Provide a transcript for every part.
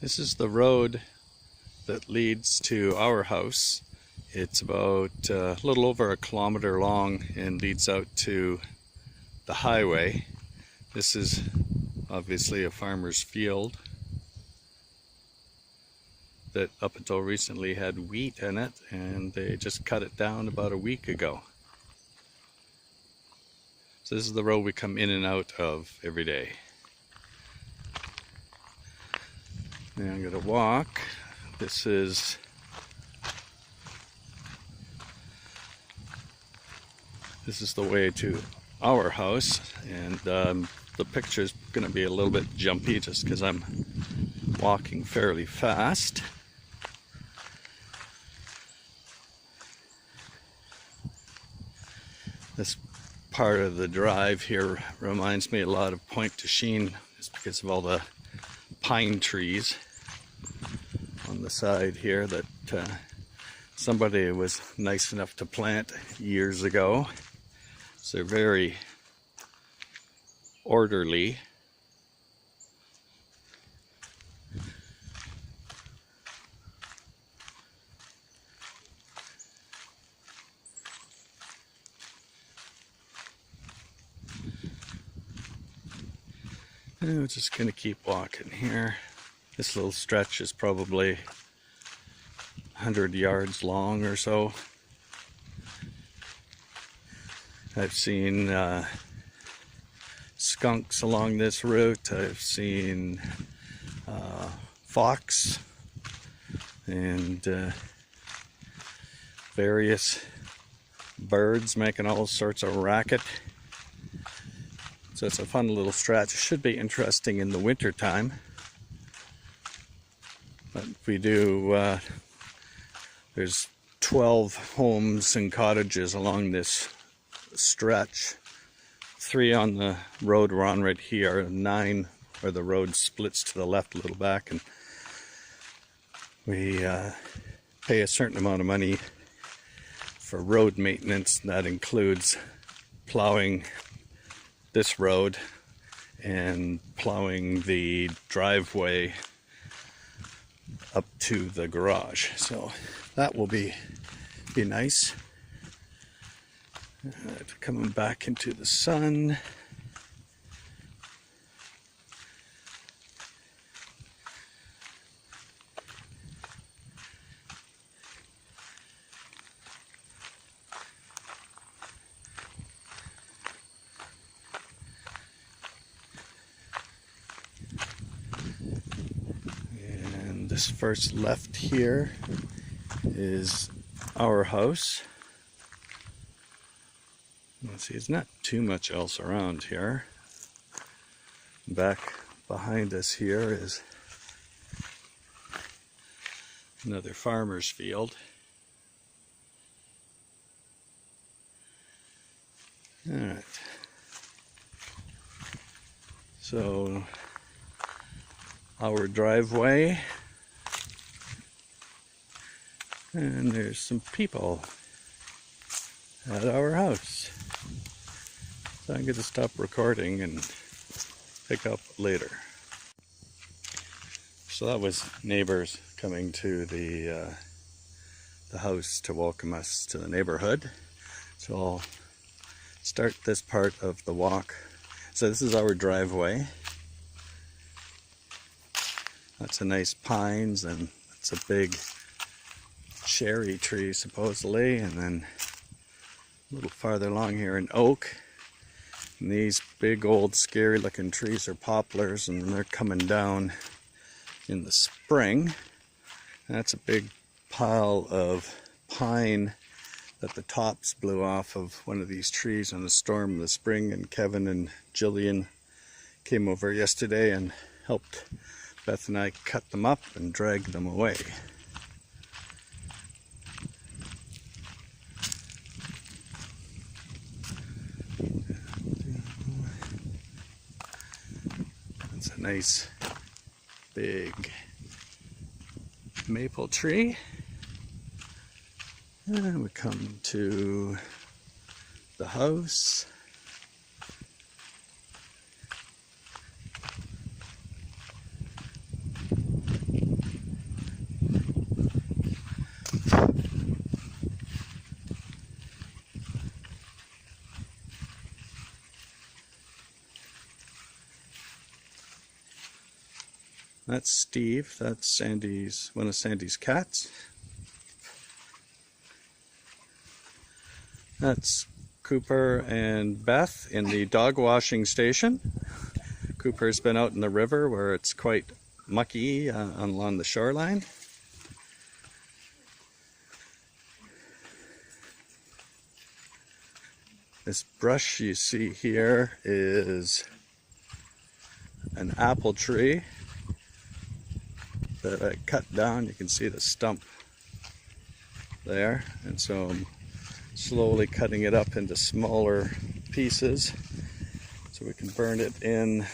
This is the road that leads to our house. It's about a little over a kilometer long and leads out to the highway. This is obviously a farmer's field that up until recently had wheat in it, and they just cut it down about a week ago. So this is the road we come in and out of every day. Now I'm going to walk. This is the way to our house, and the picture is going to be a little bit jumpy just because I'm walking fairly fast. This part of the drive here reminds me a lot of Point to Sheen, just because of all the pine trees on the side here that somebody was nice enough to plant years ago. So they're very orderly. And we're just going to keep walking here. This little stretch is probably 100 yards long or so. I've seen skunks along this route. I've seen fox and various birds making all sorts of racket. So it's a fun little stretch. It should be interesting in the winter time. But we do, there's 12 homes and cottages along this stretch. 3 on the road we're on right here, 9 where the road splits to the left a little back, and we pay a certain amount of money for road maintenance. That includes plowing this road and plowing the driveway up to the garage. So that will be nice. Coming back into the sun. And this first left here is our house. Let's see, it's not too much else around here. Back behind us here is another farmer's field. Alright. So, our driveway. And there's some people at our house. So I'm going to stop recording and pick up later. So that was neighbors coming to the house to welcome us to the neighborhood. So I'll start this part of the walk. So this is our driveway. Lots of nice pines, and it's a big cherry tree supposedly, and then a little farther along here an oak. And these big old scary looking trees are poplars, and they're coming down in the spring. And that's a big pile of pine that the tops blew off of one of these trees in a storm in the spring, and Kevin and Jillian came over yesterday and helped Beth and I cut them up and drag them away. That's a nice big maple tree. And we come to the house. That's Steve. That's one of Sandy's cats. That's Cooper and Beth in the dog washing station. Cooper's been out in the river where it's quite mucky along the shoreline. This brush you see here is an apple tree that I cut down. You can see the stump there, and so I'm slowly cutting it up into smaller pieces so we can burn it in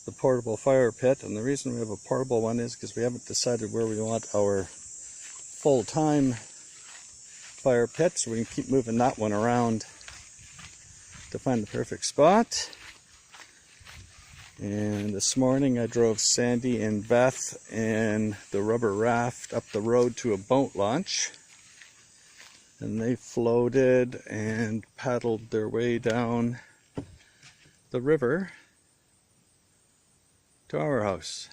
the portable fire pit. And the reason we have a portable one is because we haven't decided where we want our full-time fire pit, so we can keep moving that one around to find the perfect spot. And this morning I drove Sandy and Beth and the rubber raft up the road to a boat launch, and they floated and paddled their way down the river to our house.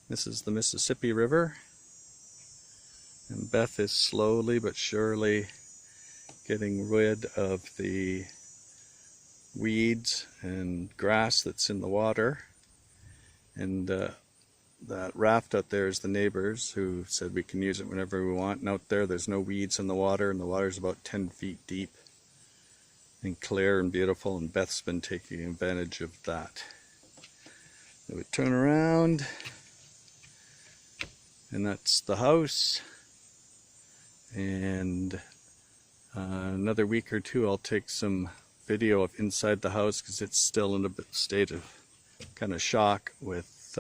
This is the Mississippi River, and Beth is slowly but surely getting rid of the weeds and grass that's in the water. And that raft out there is the neighbors who said we can use it whenever we want. And out there's no weeds in the water, and the water's about 10 feet deep and clear and beautiful, and Beth's been taking advantage of that. We would turn around, and that's the house. And another week or two I'll take some video of inside the house, because it's still in a state of kind of shock with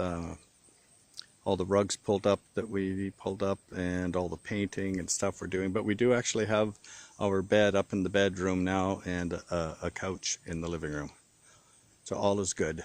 all the rugs pulled up that we pulled up and all the painting and stuff we're doing. But we do actually have our bed up in the bedroom now and a couch in the living room, so all is good.